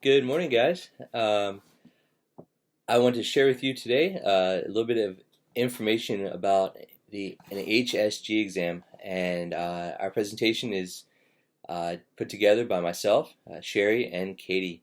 Good morning, guys. I want to share with you today a little bit of information about an HSG exam, and our presentation is put together by myself, Sherry, and Katie.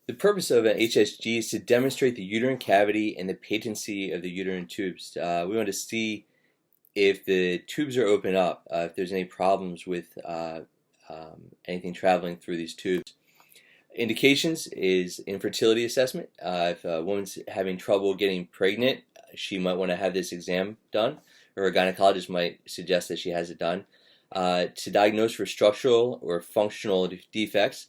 The purpose of an HSG is to demonstrate the uterine cavity and the patency of the uterine tubes. We want to see if the tubes are open up, if there's any problems with anything traveling through these tubes. Indications is infertility assessment. If a woman's having trouble getting pregnant, she might want to have this exam done, or a gynecologist might suggest that she has it done. To diagnose for structural or functional defects,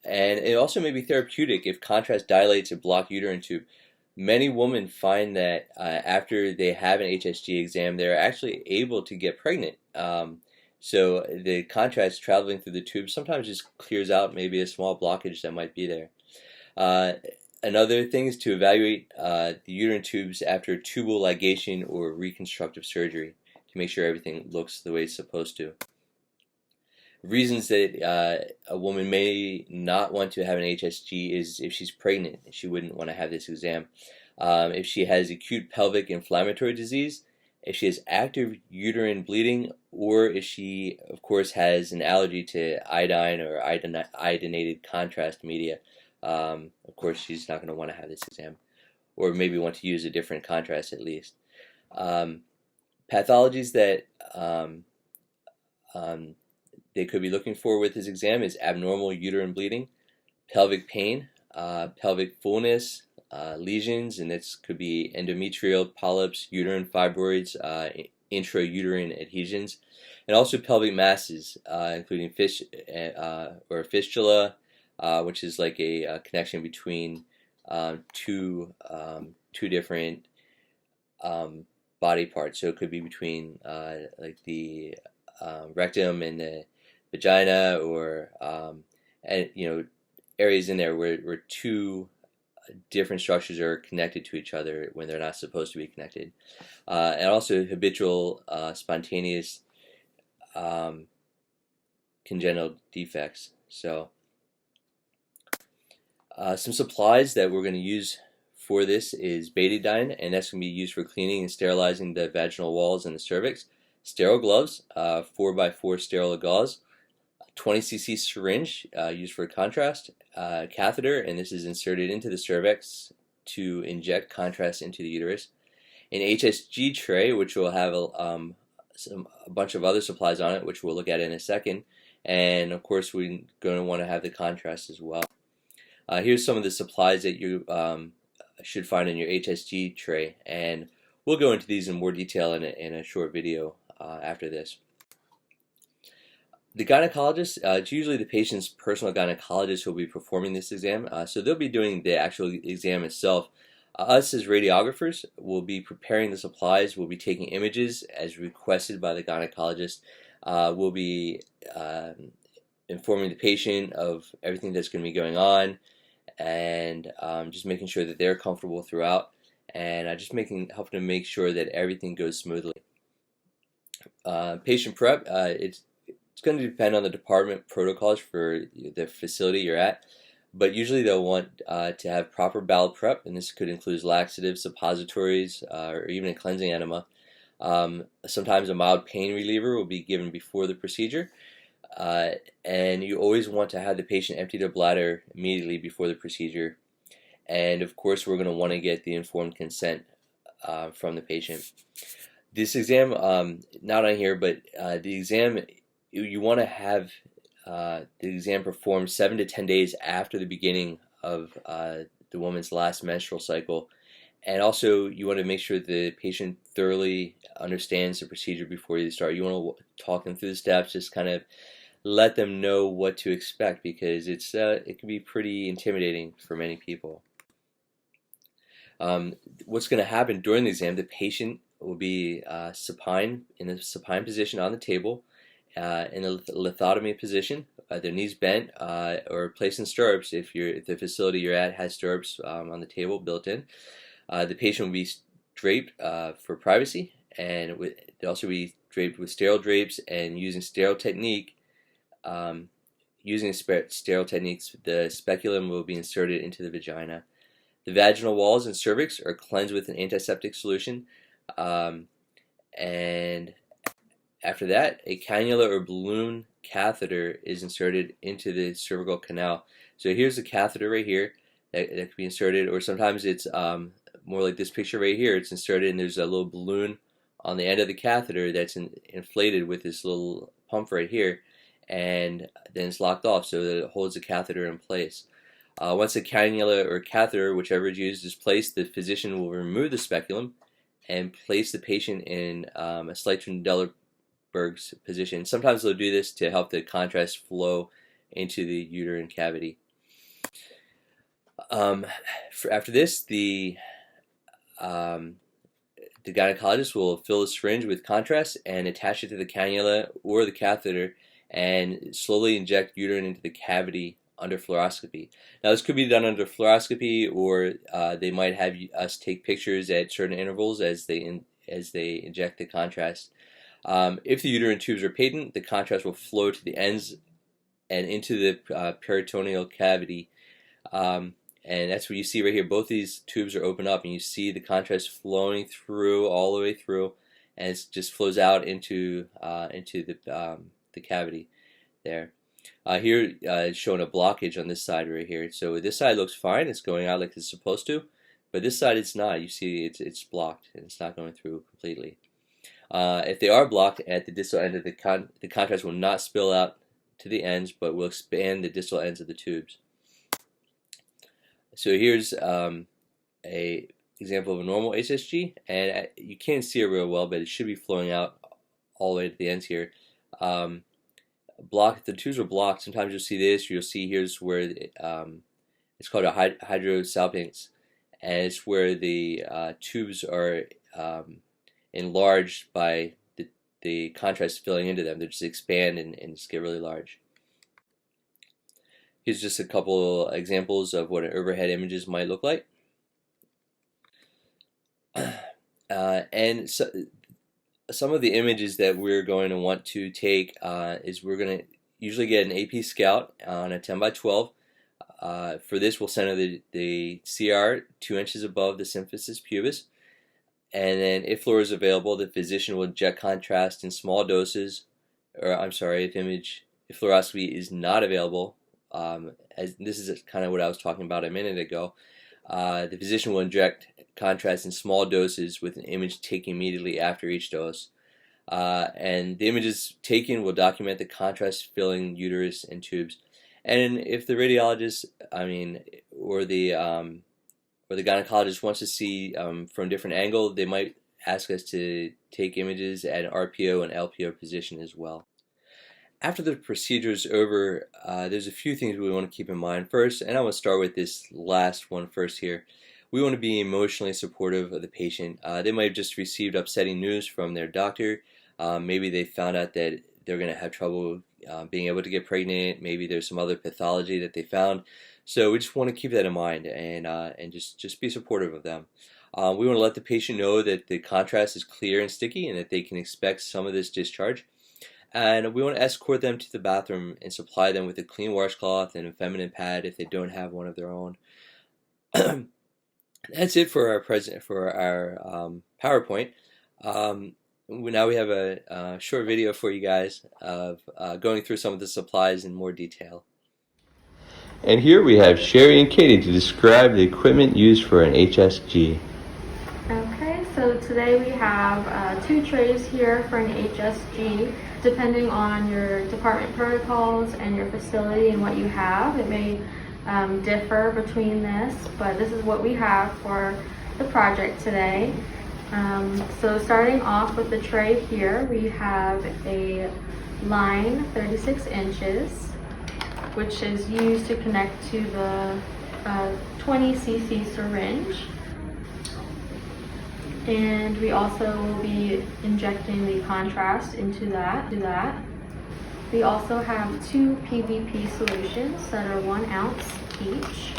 and it also may be therapeutic if contrast dilates a blocked uterine tube. Many women find that after they have an HSG exam, they're actually able to get pregnant. So the contrast traveling through the tube sometimes just clears out maybe a small blockage that might be there. Another thing is to evaluate the uterine tubes after tubal ligation or reconstructive surgery to make sure everything looks the way it's supposed to. Reasons that a woman may not want to have an HSG is if she's pregnant. She wouldn't want to have this exam. If she has acute pelvic inflammatory disease, if she has active uterine bleeding, or if she, of course, has an allergy to iodine or iodinated contrast media. Of course, she's not going to want to have this exam, or maybe want to use a different contrast at least. Pathologies that they could be looking for with this exam is abnormal uterine bleeding, pelvic pain, pelvic fullness, lesions, and this could be endometrial polyps, uterine fibroids, intrauterine adhesions, and also pelvic masses, including fistula, which is like a connection between two different body parts. So it could be between like the rectum and the vagina, or and areas in there where two different structures are connected to each other when they're not supposed to be connected, and also habitual spontaneous congenital defects. So some supplies that we're going to use for this is betadine, and that's going to be used for cleaning and sterilizing the vaginal walls and the cervix. Sterile gloves, 4x4 sterile gauze, 20cc syringe used for contrast, catheter, and this is inserted into the cervix to inject contrast into the uterus, an HSG tray, which will have a bunch of other supplies on it, which we'll look at in a second, and of course we're going to want to have the contrast as well. Here's some of the supplies that you should find in your HSG tray, and we'll go into these in more detail in a short video after this. The gynecologist, it's usually the patient's personal gynecologist who will be performing this exam, so they'll be doing the actual exam itself. Us as radiographers will be preparing the supplies, we'll be taking images as requested by the gynecologist, we'll be informing the patient of everything that's going to be going on, and just making sure that they're comfortable throughout, and helping to make sure that everything goes smoothly. Patient prep, it's going to depend on the department protocols for the facility you're at, but usually they'll want to have proper bowel prep, and this could include laxatives, suppositories, or even a cleansing enema. Sometimes a mild pain reliever will be given before the procedure, and you always want to have the patient empty their bladder immediately before the procedure, and of course we're going to want to get the informed consent from the patient. This exam, not on here, but the exam, you want to have the exam performed 7 to 10 days after the beginning of the woman's last menstrual cycle, and also you want to make sure the patient thoroughly understands the procedure before you start. You want to talk them through the steps, just kind of let them know what to expect, because it can be pretty intimidating for many people. What's going to happen during the exam, the patient will be supine, in a supine position on the table, in a lithotomy position, their knees bent, or placed in stirrups if the facility you're at has stirrups on the table built in. The patient will be draped for privacy, and they'll also be draped with sterile drapes, and using sterile technique, using sterile techniques, the speculum will be inserted into the vagina. The vaginal walls and cervix are cleansed with an antiseptic solution, and after that, a cannula or balloon catheter is inserted into the cervical canal. So here's a catheter right here that can be inserted, or sometimes it's more like this picture right here. It's inserted and there's a little balloon on the end of the catheter that's inflated with this little pump right here, and then it's locked off so that it holds the catheter in place. Once the cannula or catheter, whichever is used, is placed, the physician will remove the speculum and place the patient in a Sleit-Trendelenburg's position. Sometimes they'll do this to help the contrast flow into the uterine cavity. After this, the gynecologist will fill the syringe with contrast and attach it to the cannula or the catheter and slowly inject uterine into the cavity under fluoroscopy. Now, this could be done under fluoroscopy, or they might have us take pictures at certain intervals as they inject the contrast. If the uterine tubes are patent, the contrast will flow to the ends and into the peritoneal cavity. And that's what you see right here. Both these tubes are open up, and you see the contrast flowing through all the way through, and it just flows out into the cavity there. Here it's showing a blockage on this side right here. So this side looks fine; it's going out like it's supposed to, but this side it's not. You see, it's blocked and it's not going through completely. If they are blocked at the distal end of the contrast will not spill out to the ends, but will expand the distal ends of the tubes. So here's a example of a normal HSG, and you can't see it real well, but it should be flowing out all the way to the ends here. The tubes are blocked. Sometimes you'll see this. You'll see here's where it's called a hysterosalpingogram, and it's where the tubes are enlarged by the contrast filling into them. They just expand and just get really large. Here's just a couple examples of what an overhead images might look like. And so, some of the images that we're going to want to take is we're going to usually get an AP Scout on a 10 by 12. For this, we'll center the CR 2 inches above the symphysis pubis. And then if fluor is available, the physician will inject contrast in small doses, or I'm sorry, if fluoroscopy is not available, as this is kind of what I was talking about a minute ago, the physician will inject contrast in small doses with an image taken immediately after each dose. And the images taken will document the contrast filling uterus and tubes. And if the radiologist, or the gynecologist wants to see from a different angle, they might ask us to take images at an RPO and LPO position as well. After the procedure is over, there's a few things we want to keep in mind first, and I want to start with this last one first here. We want to be emotionally supportive of the patient. They might have just received upsetting news from their doctor. Maybe they found out that they're going to have trouble being able to get pregnant. Maybe there's some other pathology that they found. So we just want to keep that in mind and just be supportive of them. We want to let the patient know that the contrast is clear and sticky and that they can expect some of this discharge. And we want to escort them to the bathroom and supply them with a clean washcloth and a feminine pad if they don't have one of their own. That's it for our PowerPoint. Now we have a short video for you guys of going through some of the supplies in more detail. And here we have Sherry and Katie to describe the equipment used for an HSG. Okay, so today we have 2 trays here for an HSG. Depending on your department protocols and your facility and what you have, it may differ between this, but this is what we have for the project today. So starting off with the tray here, we have a line 36 inches, which is used to connect to the 20 cc syringe. And we also will be injecting the contrast into that. We also have 2 PVP solutions that are 1 ounce each.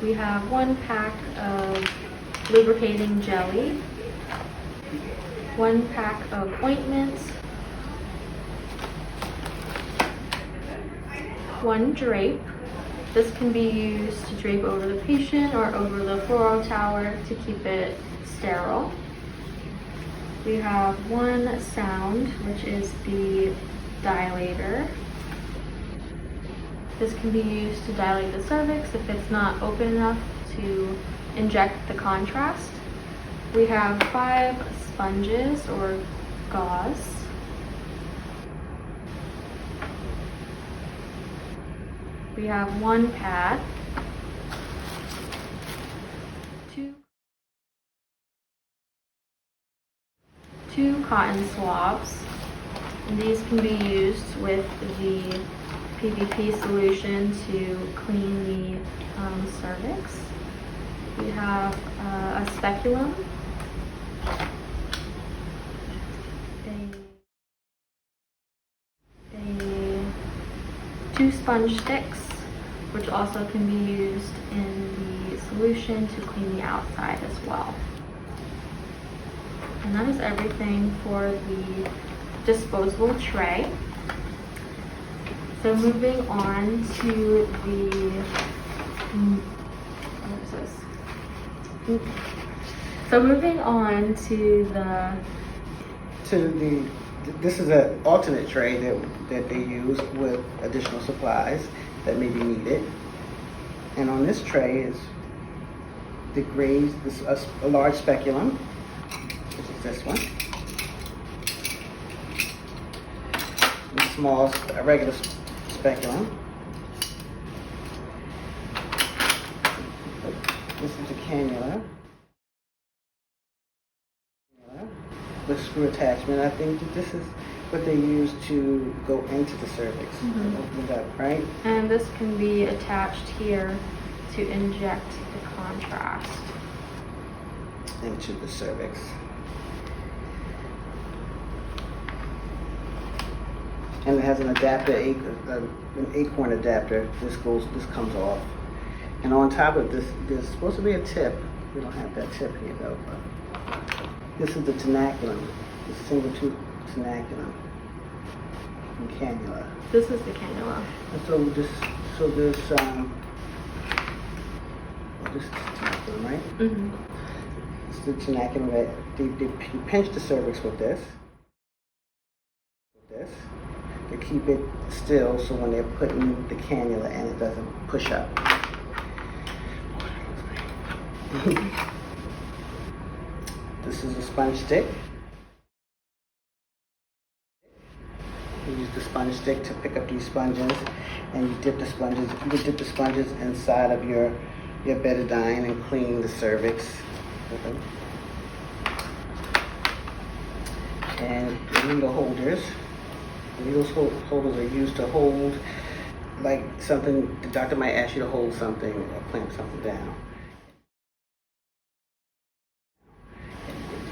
We have 1 pack of lubricating jelly, 1 pack of ointment, one drape. This can be used to drape over the patient or over the fluoro tower to keep it sterile. We have one sound, which is the dilator. This can be used to dilate the cervix if it's not open enough to inject the contrast. We have 5 sponges or gauze. We have one pad, two cotton swabs, and these can be used with the PVP solution to clean the cervix. We have a speculum, two sponge sticks, which also can be used in the solution to clean the outside as well. And that is everything for the disposable tray. So moving on to the, what is this? So moving on to this is an alternate tray that they use with additional supplies that may be needed. And on this tray is a large speculum, which is this one. A regular speculum. This is a cannula with screw attachment. I think that this is what they use to go into the cervix. Open it up, right? And this can be attached here to inject the contrast into the cervix. And it has an adapter, an acorn adapter. This comes off. And on top of this, there's supposed to be a tip. We don't have that tip here though. But this is the tenaculum, the single tooth tenaculum and cannula. This is the cannula. And so this is tenaculum, right? Mm-hmm. It's the tenaculum that you pinch the cervix with this. To keep it still, so when they're putting the cannula in, it doesn't push up. This is a sponge stick. You use the sponge stick to pick up these sponges, and you dip the sponges inside of your betadine and clean the cervix with them. And the needle holders. The needle holders are used to hold, like something, the doctor might ask you to hold something or clamp something down.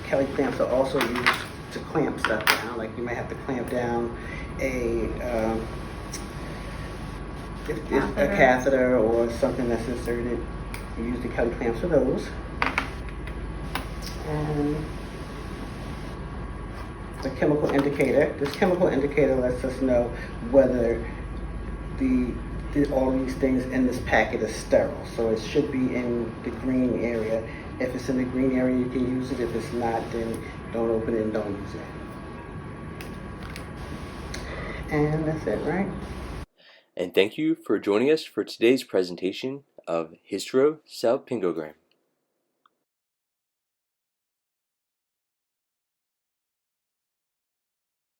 Kelly clamps are also used to clamp stuff down, like you might have to clamp down a catheter or something that's inserted. You use the Kelly clamps for those. And the chemical indicator. This chemical indicator lets us know whether all these things in this packet is sterile. So it should be in the green area. If it's in the green area, you can use it. If it's not, then don't open it and don't use it. And that's it, right? And thank you for joining us for today's presentation of hysterosalpingogram.